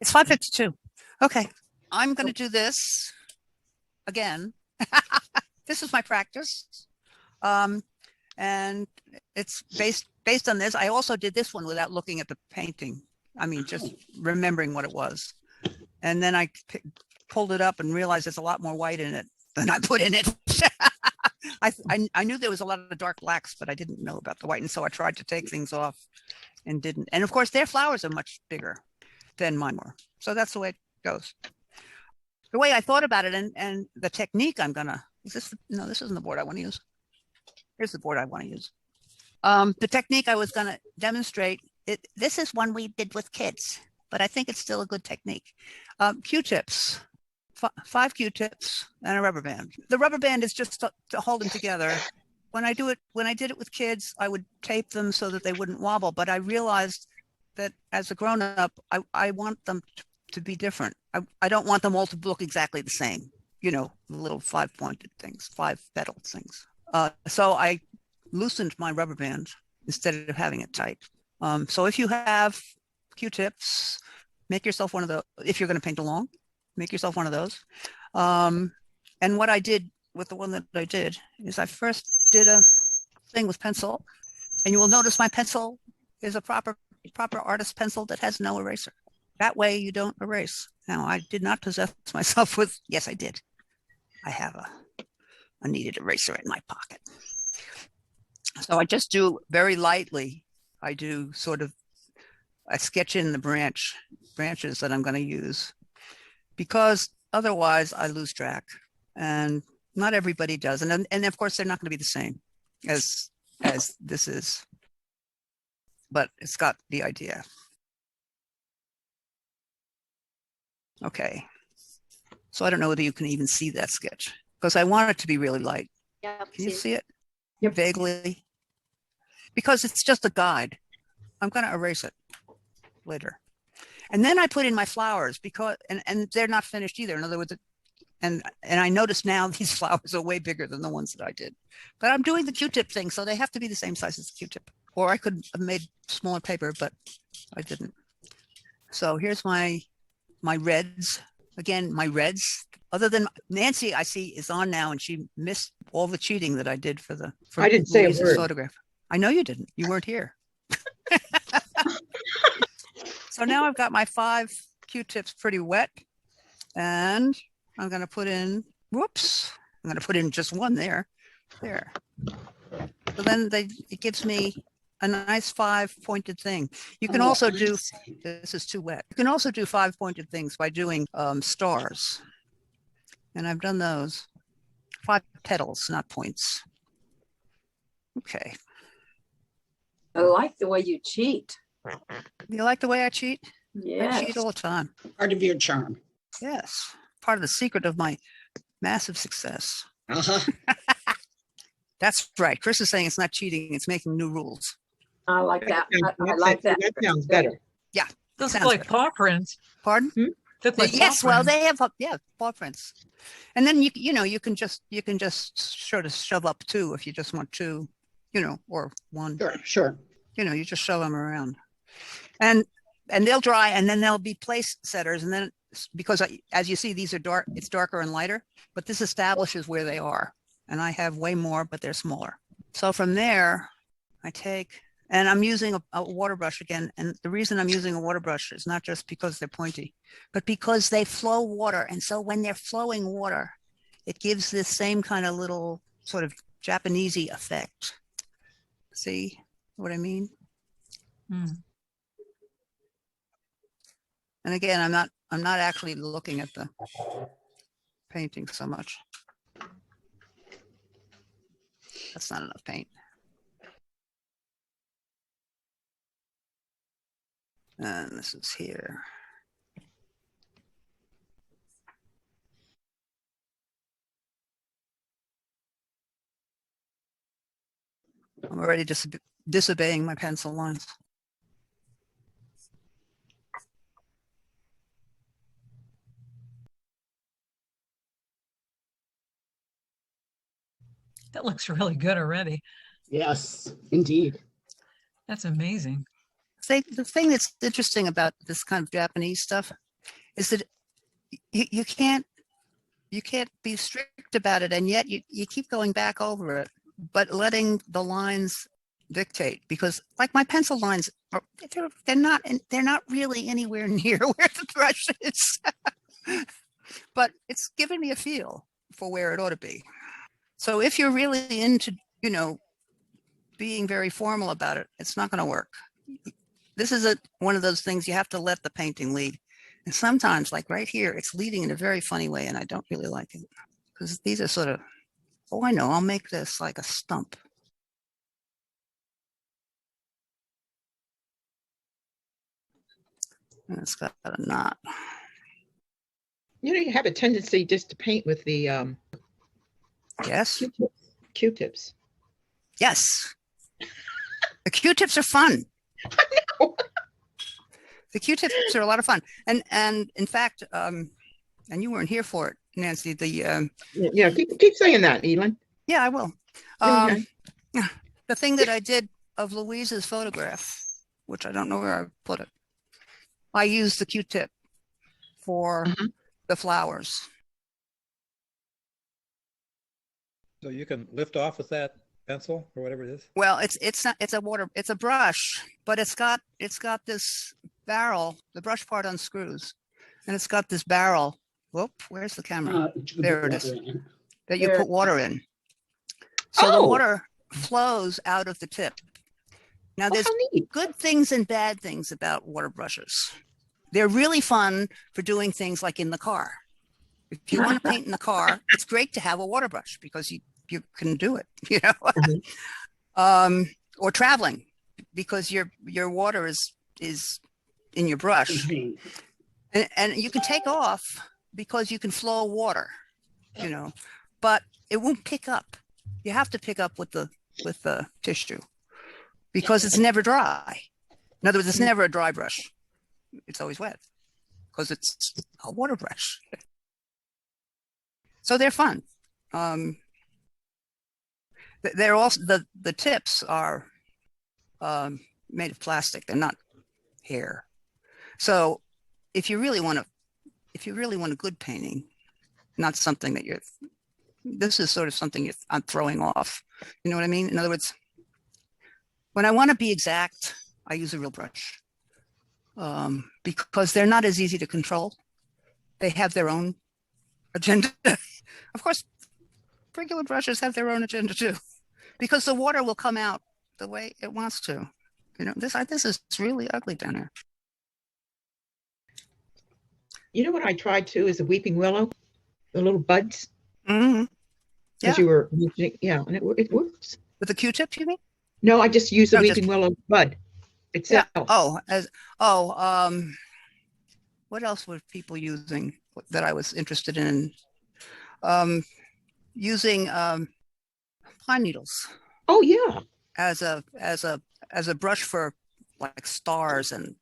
It's 5:52. Okay, I'm going to do this again. This is my practice. And it's based on this. I also did this one without looking at the painting. I mean, just remembering what it was. And then I pulled it up and realized there's a lot more white in it than I put in it. I knew there was a lot of dark blacks, but I didn't know about the white. And so I tried to take things off and didn't. And of course, their flowers are much bigger than mine were. So that's the way it goes. The way I thought about it and the technique I'm going to, no, this isn't the board I want to use. Here's the board I want to use. The technique I was going to demonstrate, this is one we did with kids, but I think it's still a good technique. Q-tips, 5 Q-tips and a rubber band. The rubber band is just to hold them together. When I did it with kids, I would tape them so that they wouldn't wobble, but I realized that as a grown-up, I want them to be different. I don't want them all to look exactly the same, you know, the little 5-pointed things, 5-petal things. So I loosened my rubber band instead of having it tight. So if you have Q-tips, make yourself one of those. If you're going to paint along, make yourself one of those. And what I did with the one that I did is I first did a thing with pencil, and you will notice my pencil is a proper artist pencil that has no eraser. That way you don't erase. Now, I did not possess myself with, yes, I did. I have a needed eraser in my pocket. So I just do very lightly. I do sort of, I sketch in the branches that I'm going to use, because otherwise I lose track, and not everybody does. And of course, they're not going to be the same as this is, but it's got the idea. Okay. So I don't know whether you can even see that sketch, because I want it to be really light. Yeah. Can you see it? Yep. Vaguely. Because it's just a guide. I'm going to erase it later. And then I put in my flowers, because and they're not finished either. In other words, and I notice now these flowers are way bigger than the ones that I did. But I'm doing the Q-tip thing, so they have to be the same size as the Q-tip. Or I could have made smaller paper, but I didn't. So here's my reds. Again, my reds. Other than Nancy, I see is on now, and she missed all the cheating that I did for I didn't say a word. Photograph. I know you didn't. You weren't here. So now I've got my 5 Q-tips pretty wet, and I'm going to put in, whoops, I'm going to put in just one there. So then it gives me a nice 5-pointed thing. You can also do, this is too wet. You can also do 5-pointed things by doing stars. And I've done those. 5 petals, not points. Okay. I like the way you cheat. You like the way I cheat? Yes. I cheat all the time. Part of your charm. Yes. Part of the secret of my massive success. That's right. Chris is saying it's not cheating, it's making new rules. I like that. I like that. That sounds better. Yeah. Those look like paw prints. Pardon? Look like Yes, paw well, prints. they have paw prints. And then you can just sort of shove up 2 if you just want 2, or 1. Sure. You just shove them around. And they'll dry, and then they'll be place setters, and then because as you see, these are dark, it's darker and lighter, but this establishes where they are. And I have way more, but they're smaller. So from there, I take, and I'm using a water brush again. And the reason I'm using a water brush is not just because they're pointy, but because they flow water. And so when they're flowing water, it gives this same kind of little sort of Japanesey effect. See what I mean? Mm. And again, I'm not actually looking at the painting so much. That's not enough paint. And this is here. I'm already disobeying my pencil lines. That looks really good already. Yes, indeed. That's amazing. See, the thing that's interesting about this kind of Japanese stuff is that you can't be strict about it, and yet you keep going back over it, but letting the lines dictate, because like my pencil lines are, they're not really anywhere near where the brush is. But it's giving me a feel for where it ought to be. So if you're really into, being very formal about it, it's not going to work. This is one of those things you have to let the painting lead. And sometimes, like right here, it's leading in a very funny way, and I don't really like it, because these are sort of, oh, I know, I'll make this like a stump. And it's got a knot. You have a tendency just to paint with the Yes, Q-tips. yes. The Q-tips are fun. The Q-tips are a lot of fun. And in fact, and you weren't here for it, Nancy, Yeah, keep saying that, Elin. yeah, I will. Okay. The thing that I did of Louise's photograph, which I don't know where I put it, I used the Q-tip for the flowers. So you can lift off with that pencil or whatever it is. Well, it's not, it's a brush, but it's got this barrel. The brush part unscrews, and it's got this barrel. Whoop, where's the camera? There it is. That you put water in. So the water flows out of the tip. Now there's good things and bad things about water brushes. They're really fun for doing things like in the car. If you want to paint in the car, it's great to have a water brush because you can do it, or traveling, because your water is in your brush, and you can take off because you can flow water, but it won't pick up. You have to pick up with the tissue because it's never dry. In other words, it's never a dry brush. It's always wet because it's a water brush. So they're fun. They're also the tips are made of plastic. They're not hair. So if you really want a good painting, not something that this is sort of something I'm throwing off. You know what I mean? In other words, when I want to be exact, I use a real brush, because they're not as easy to control. They have their own agenda. Of course, regular brushes have their own agenda too, because the water will come out the way it wants to. This is really ugly down here. You know what I tried too is a weeping willow, the little buds. Mm-hmm. As you were mentioning, and it works. With the Q-tip, you mean? No, I just use the No, weeping willow bud itself. Yeah. What else were people using that I was interested in? Using pine needles. Oh yeah. As a brush for like stars and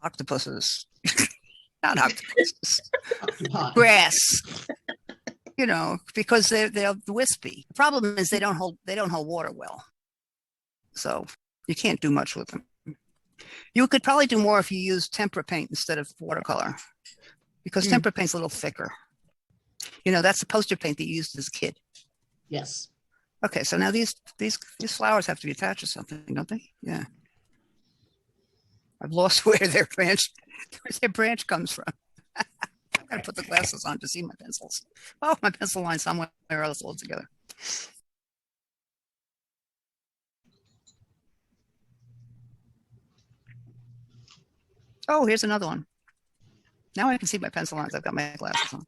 octopuses. Not octopuses. Grass. Because they're wispy. The problem is they don't hold water well. So you can't do much with them. You could probably do more if you use tempera paint instead of watercolor, because tempera paint's a little thicker. That's the poster paint that you used as a kid. Yes. Okay, so now these flowers have to be attached to something, don't they? Yeah. I've lost where their branch comes from. I've got to put the glasses on to see my pencils. Oh, my pencil line somewhere else altogether. Oh, here's another one. Now I can see my pencil lines. I've got my glasses on.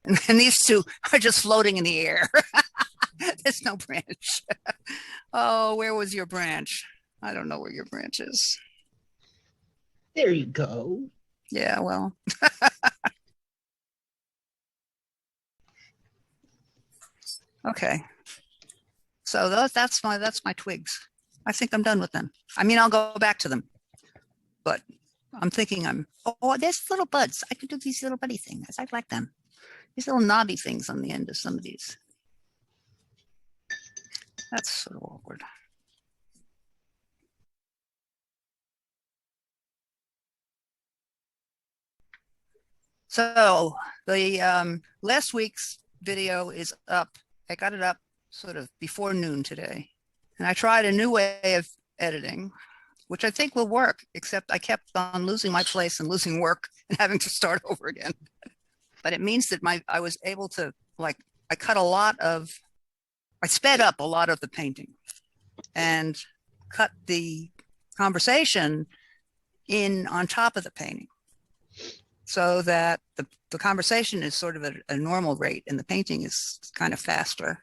And these two are just floating in the air. There's no branch. Oh, where was your branch? I don't know where your branch is. There you go. Yeah, well. Okay. So that's my twigs. I think I'm done with them. I mean, I'll go back to them, but I'm thinking there's little buds. I could do these little buddy things. I like them. These little knobby things on the end of some of these. That's sort of awkward. So the last week's video is up. I got it up sort of before noon today. And I tried a new way of editing, which I think will work, except I kept on losing my place and losing work and having to start over again. But it means that I was able to, like, I sped up a lot of the painting and cut the conversation in on top of the painting, so that the conversation is sort of a normal rate and the painting is kind of faster.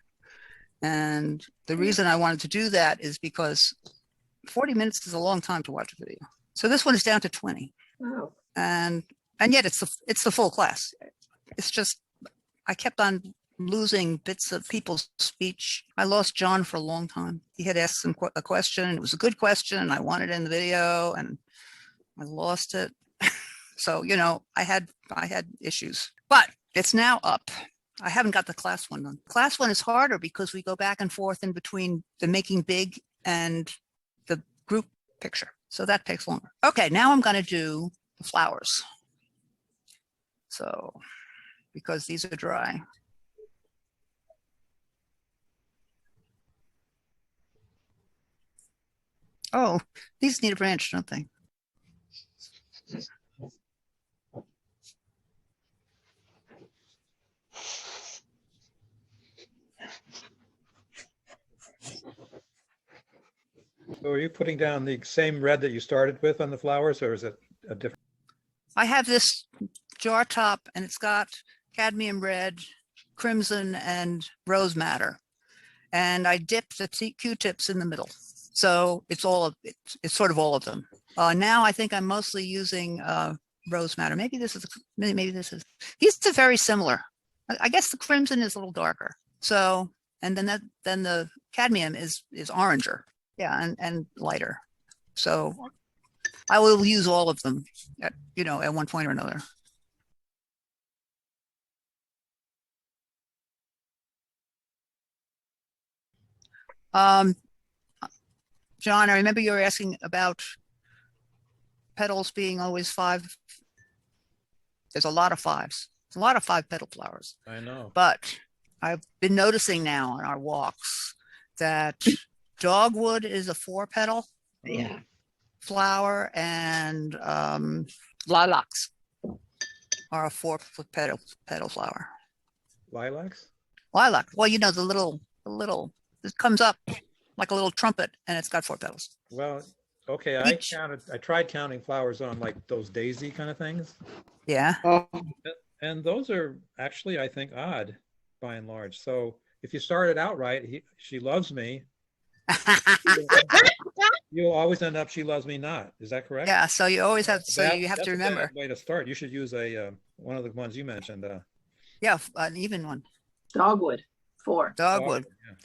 And the reason I wanted to do that is because 40 minutes is a long time to watch a video. So this one is down to 20. Wow. And yet it's the full class. It's just, I kept on losing bits of people's speech. I lost John for a long time. He had asked a question, and it was a good question, and I wanted it in the video, and I lost it. So, you know, I had issues, but it's now up. I haven't got the class one done. Class one is harder because we go back and forth in between the making big and the group picture. So that takes longer. Okay, now I'm going to do the flowers. So, because these are dry. Oh, these need a branch, don't they? So are you putting down the same red that you started with on the flowers, or is it a different? I have this jar top, and it's got cadmium red, crimson, and rose madder. And I dip the Q-tips in the middle. So it's sort of all of them. Now I think I'm mostly using rose madder. Maybe this is, these are very similar. I guess the crimson is a little darker. So, and then the cadmium is oranger. Yeah, and lighter. So I will use all of them at one point or another. John, I remember you were asking about petals being always 5. There's a lot of 5s. There's a lot of 5-petal flowers. I know. But I've been noticing now on our walks that dogwood is a 4-petal Yeah. flower, and lilacs are a 4-petal flower. Lilacs? Lilac. Well, you know, the little, it comes up like a little trumpet, and it's got 4 petals. Well, okay, I tried counting flowers on like those daisy kind of things. Yeah. Oh, And those are actually, I think, odd by and large. So if you started out right, she loves me, you'll always end up she loves me not. Is that correct? Yeah. So you always have. So you have That's to a bad remember. way to start. You should use a one of the ones you mentioned. Yeah, an even one. Dogwood, 4. Dogwood. Yeah.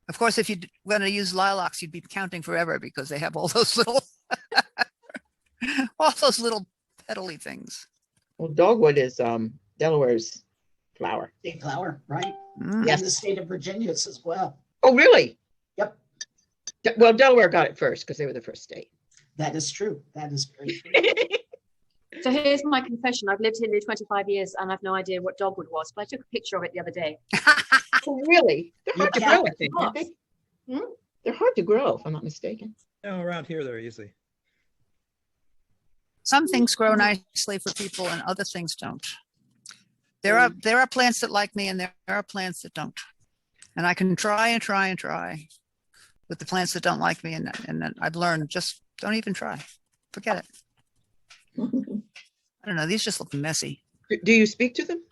Of course, if you're going to use lilacs, you'd be counting forever because they have all those little, petally things. well, dogwood is Delaware's flower. Big flower, right? Mm. Yeah, the state of Virginia's as well. Oh, really? Yep, Well, Delaware got it first because they were the first state. that is true. That is very true. So here's my confession. I've lived here nearly 25 years and I've no idea what dogwood was, but I took a picture of it the other day. Oh, really? They're hard to You grow, I can't- think, aren't they? Hmm? They're hard to grow, if I'm not mistaken. No, around here they're easy. Some things grow nicely for people, and other things don't. There are plants that like me, and there are plants that don't. And I can try and try and try with the plants that don't like me, and then I've learned just don't even try. Forget it. I don't know. These just look messy. Do you speak to them?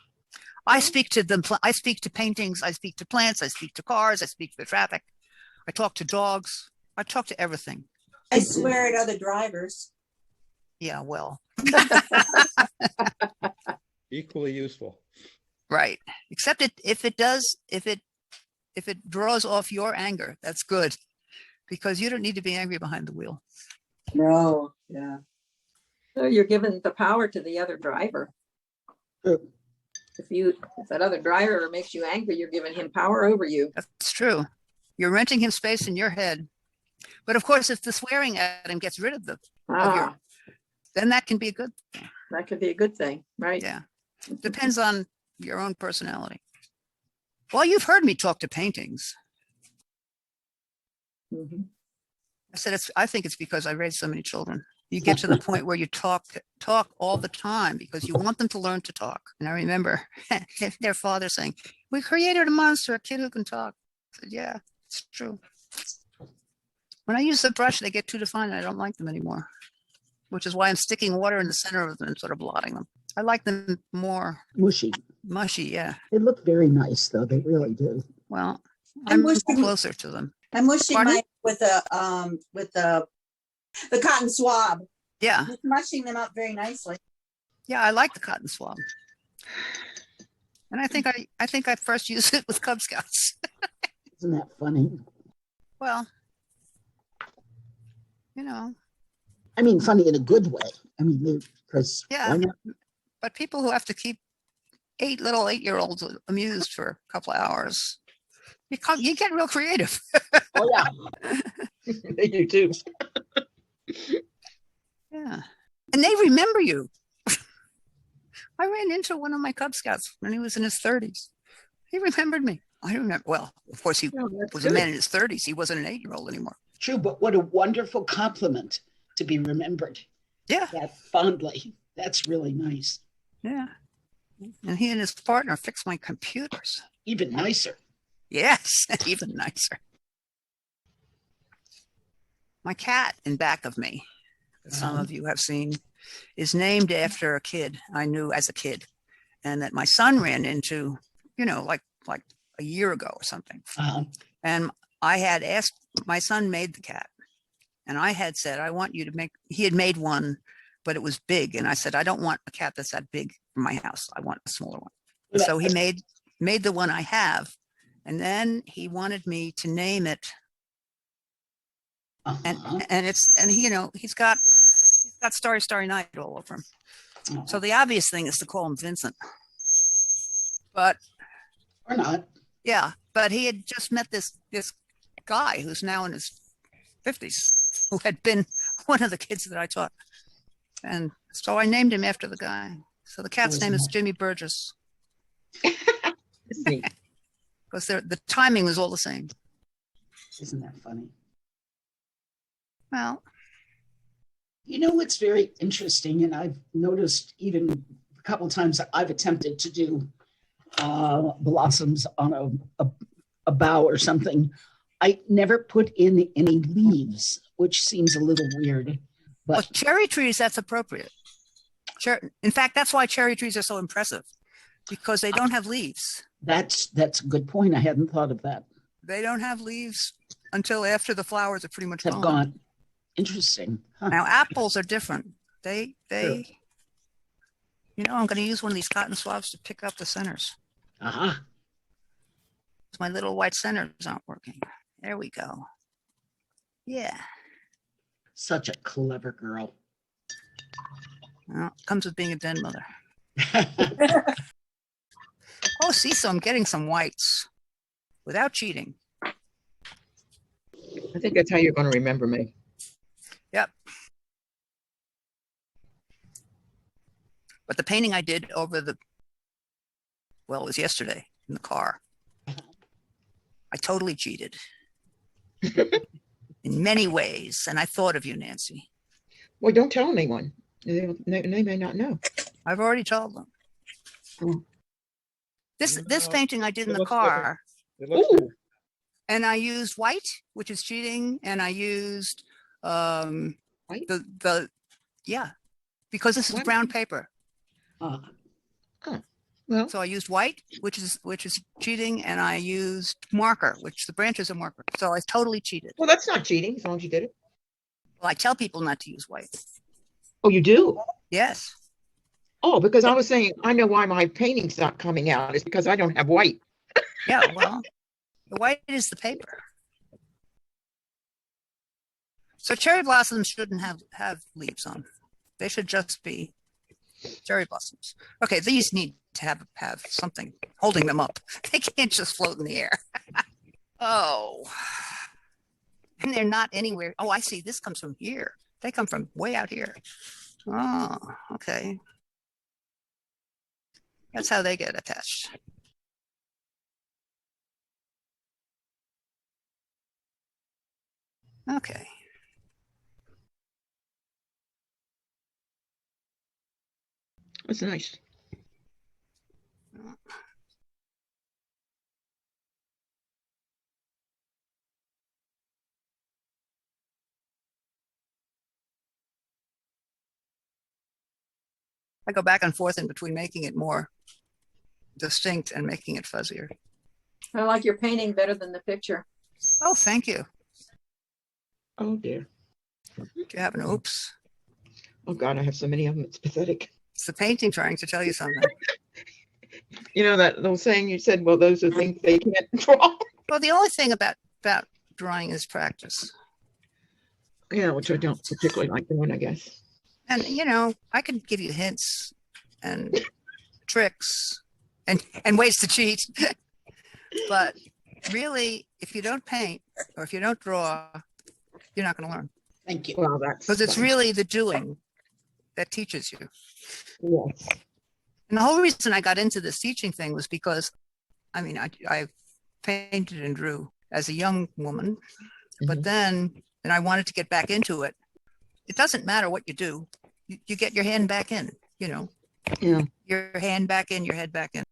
I speak to them. I speak to paintings. I speak to plants. I speak to cars. I speak to the traffic. I talk to dogs. I talk to everything. I swear at other drivers. Yeah, well, Equally useful. right. Except if it draws off your anger, that's good, because you don't need to be angry behind the wheel. No, yeah. So you're giving the power to the other driver. True. If that other driver makes you angry, you're giving him power over you. That's true. You're renting him space in your head. But of course, if the swearing at him gets rid of Ah, then that can be a good thing. That could be a good thing, right? Yeah. Depends on your own personality. Well, you've heard me talk to paintings. Mhm. I said, I think it's because I raised so many children. You get to the point where you talk all the time because you want them to learn to talk. And I remember their father saying, "We created a monster, a kid who can talk." I said, "Yeah, it's true." When I use the brush, they get too defined. I don't like them anymore, which is why I'm sticking water in the center of them and sort of blotting them. I like them more Mushy. mushy. Yeah. They look very nice, though. They really do. Well, I'm I'm wishing- closer to them. I'm mushing Pardon? mine with the cotton swab. Yeah. Just mushing them up very nicely. Yeah. I like the cotton swab. And I think I first used it with Cub Scouts. Isn't that funny? Well, you know, I mean, funny in a good way. I mean, because yeah. why not? But people who have to keep 8-year-olds amused for a couple of hours, you get real creative. Oh, yeah. They do too. Yeah. And they remember you. I ran into one of my Cub Scouts when he was in his 30s. He remembered me. I remember. Well, of course, he Oh, that's was a good. man in his 30s. He wasn't an 8-year-old anymore. True, but what a wonderful compliment to be remembered Yeah. that fondly. That's really nice. Yeah. And he and his partner fixed my computers. Even nicer. Yes. Even nicer. My cat in back of me, that some of you have seen, is named after a kid I knew as a kid, and that my son ran into, like a year ago or something. And I had asked, my son made the cat, and I had said, I want you to make, he had made one, but it was big. And I said, I don't want a cat that's that big for my house. I want a smaller one. And so he made the one I have. And then he wanted me to name it. And he's got Starry Night all over him. So the obvious thing is to call him Vincent. But Or not. yeah, but he had just met this guy who's now in his 50s, who had been one of the kids that I taught. And so I named him after the guy. So the cat's name is Jimmy Burgess, That's neat. because the timing was all the same. Isn't that funny? Well, You know what's very interesting, and I've noticed even a couple times that I've attempted to do blossoms on a bough or something. I never put in any leaves, which seems a little weird. well, But cherry trees, that's appropriate. In fact, that's why cherry trees are so impressive, because they don't have leaves. that's a good point. I hadn't thought of that. They don't have leaves until after the flowers are pretty much Have gone. Interesting. Huh. Now, apples are different. They, Sure. I'm going to use one of these cotton swabs to pick up the centers. Aha. My little white centers aren't working. There we go. Yeah. Such a clever girl. Well, comes with being a den mother. Oh, see, so I'm getting some whites without cheating. I think that's how you're going to remember me. Yep. But the painting I did it was yesterday in the car. I totally cheated in many ways. And I thought of you, Nancy. Well, don't tell anyone. They may not know. I've already told them. Oh. This No, painting I did in it the looks car, It looks Ooh. good. and I used white, which is cheating, and I used White? because this is What? brown paper. Well, So I used white, which is cheating, and I used marker, which the branches are marker. So I totally cheated. well, that's not cheating as long as you did it. Well, I tell people not to use white. Oh, you do? Yes. Oh, because I was saying, I know why my painting's not coming out. It's because I don't have white. Yeah. Well, the white is the paper. So cherry blossoms shouldn't have leaves on. They should just be cherry blossoms. Okay, these need to have something holding them up. They can't just float in the air. Oh. And they're not anywhere. Oh, I see. This comes from here. They come from way out here. Oh, okay. That's how they get attached. Okay. That's nice. I go back and forth in between making it more distinct and making it fuzzier. I like your painting better than the picture. Oh, thank you. Oh dear. Do you have an oops? Oh God, I have so many of them. It's pathetic. It's the painting trying to tell you something. You know that little saying you said, well, those are things they can't draw. Well, the only thing about drawing is practice. Yeah, which I don't particularly like doing, I guess. And, you know, I could give you hints and tricks and ways to cheat. But really, if you don't paint or if you don't draw, you're not going to learn. Thank you. Well, that's Because it's fine. really the doing that teaches you. Yes. And the whole reason I got into this teaching thing was because, I mean, I painted and drew as a young woman, but then, and I wanted to get back into it. It doesn't matter what you do. You get your hand back in, you know, Yeah. your hand back in, your head back in.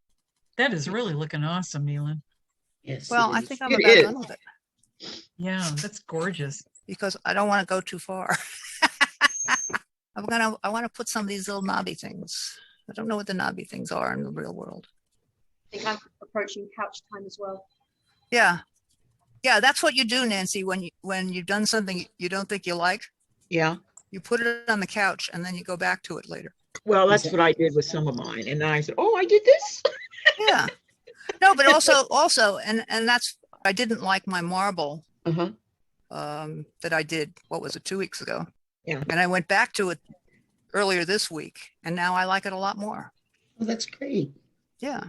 That is really looking awesome, Nealon. Yes. Well, it I is. think I'm It about is. done with it Yeah, that's gorgeous. because I don't want to go too far. I want to put some of these little knobby things. I don't know what the knobby things are in the real world. I think I'm approaching couch time as well. Yeah. Yeah, that's what you do, Nancy, when you've done something you don't think you like. Yeah. You put it on the couch and then you go back to it later. Well, that's what I did with some of mine. And then I said, oh, I did this. Yeah. No, but also, and that's, I didn't like my marble Uh-huh. that I did, what was it, 2 weeks ago? Yeah. And I went back to it earlier this week and now I like it a lot more. Well, that's great. Yeah.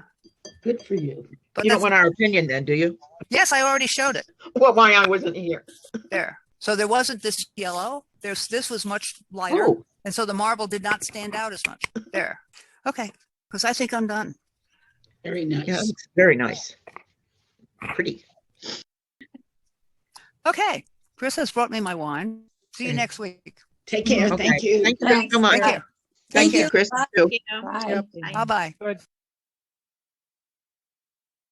Good for you. But You don't that's- want our opinion then, do you? yes, I already showed it Well, why I wasn't here. there. So there wasn't this yellow. This was much lighter. Oh, And so the marble did not stand out as much there. Okay. Because I think I'm done. Very nice. yeah, it's very nice. Pretty. Okay. Chris has brought me my wine. See you Okay. next week. Take care. Okay. Thank you. Thank you very Thanks. so much. Thank you. Thank you, you. Chris. too. Bye. Bye-bye. Good.